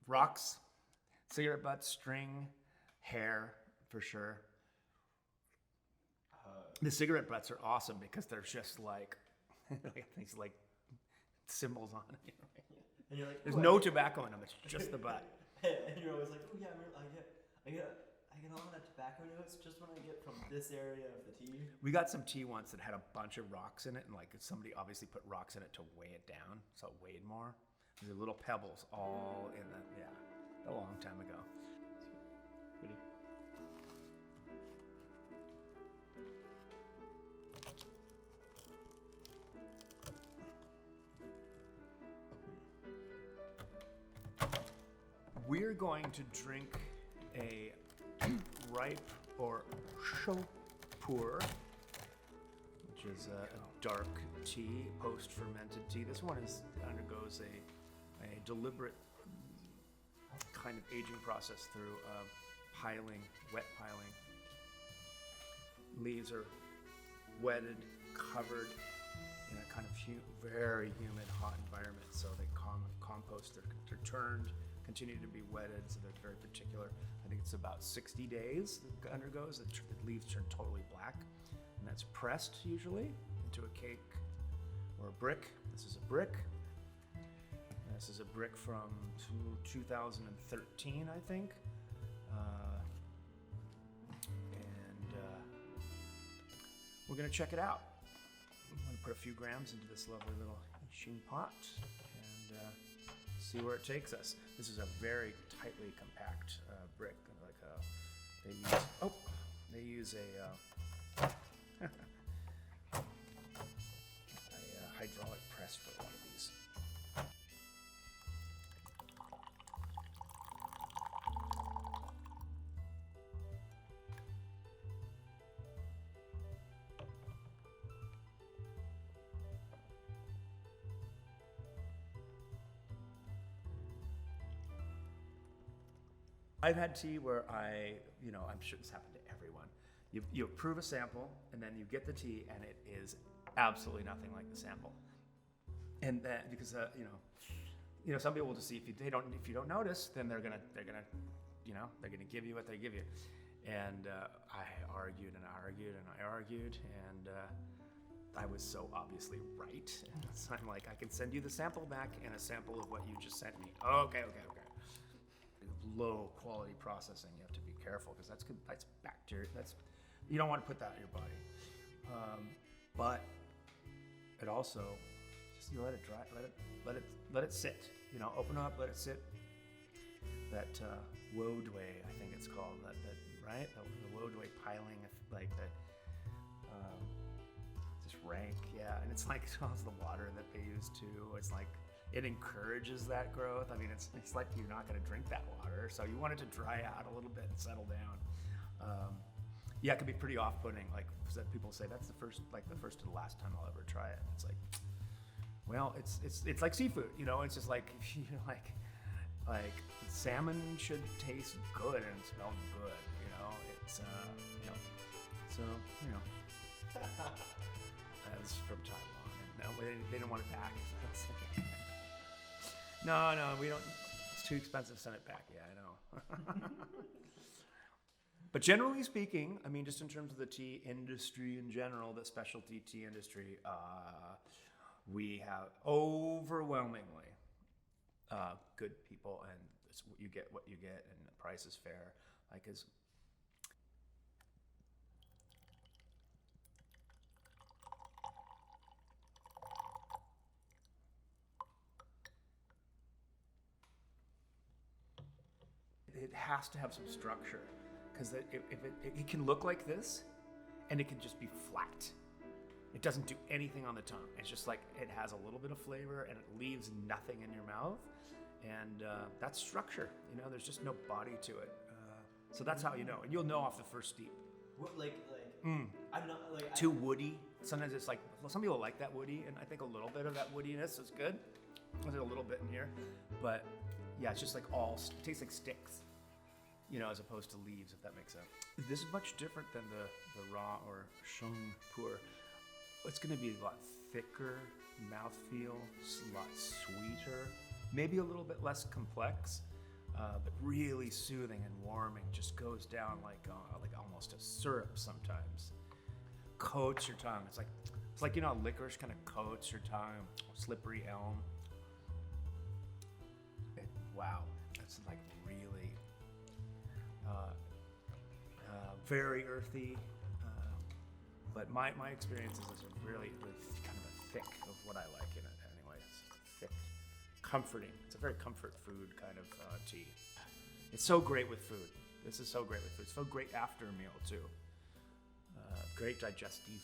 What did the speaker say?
Rocks, cigarette butts, string, hair, for sure. The cigarette butts are awesome because they're just like, these like symbols on it. And you're like, There's no tobacco in them. It's just the butt. And you're always like, oh yeah, I get all that tobacco notes just when I get from this area of the tea. We got some tea once that had a bunch of rocks in it, and like somebody obviously put rocks in it to weigh it down, so it weighed more. There's little pebbles all in the, a long time ago. Pretty. We're going to drink a ripe or Shou Puer, which is a dark tea, post-fermented tea. This one undergoes a deliberate kind of aging process through piling, wet piling. Leaves are wetted, covered in a kind of very humid, hot environment, so they compost. They're turned, continue to be wetted, so they're very particular. I think it's about 60 days that it undergoes. The leaves turn totally black, and that's pressed usually into a cake or a brick. This is a brick. This is a brick from 2013, I think. We're gonna check it out. I'm gonna put a few grams into this lovely little Shou pot and see where it takes us. This is a very tightly compact brick. Like they use a hydraulic press for a lot of these. I've had tea where I'm sure this happened to everyone. You approve a sample, and then you get the tea, and it is absolutely nothing like the sample. And that because some people will just see if you don't notice, then they're gonna give you what they give you. And I argued and I argued and I argued, and I was so obviously right. So I'm like, I can send you the sample back and a sample of what you just sent me. Okay. Low quality processing, you have to be careful because that's bacteria. You don't want to put that in your body. But it also just you let it dry, let it sit. Open up, let it sit. That Wodway, I think it's called. That right? The Wodway piling, like the just rank, yeah. And it's like it's the water that they use too. It's like. It encourages that growth. I mean, it's like you're not going to drink that water, so you want it to dry out a little bit and settle down. It can be pretty off-putting. Like people say, that's the first and last time I'll ever try it. It's like, well, it's like seafood, It's just like like salmon should taste good and smell good, It's That's from Taiwan. No, they don't want it back. No, we don't. It's too expensive to send it back. Yeah, I know. But generally speaking, I mean, just in terms of the tea industry in general, the specialty tea industry, we have overwhelmingly good people, and you get what you get, and the price is fair. It has to have some structure, because it can look like this, and it can just be flat. It doesn't do anything on the tongue. It's just like it has a little bit of flavor, and it leaves nothing in your mouth, and that's structure. There's just no body to it. So that's how you know, and you'll know off the first steep. What, I'm not like too woody. Sometimes it's like some people like that woody, and I think a little bit of that woodiness is good. There's a little bit in here, but yeah, it's just like it tastes like sticks, as opposed to leaves, if that makes sense. This is much different than the raw or Shou Puer. It's going to be a lot thicker mouthfeel, a lot sweeter, maybe a little bit less complex. but really soothing and warming. Just goes down like almost a syrup sometimes. Coats your tongue. It's like you know, licorice kind of coats your tongue. Slippery elm. Wow, that's like really very earthy. But my experience is a really kind of a thick of what I like in it anyway. It's thick, comforting. It's a very comfort food kind of tea. It's so great with food. This is so great with food. It's so great after a meal too. Great digestive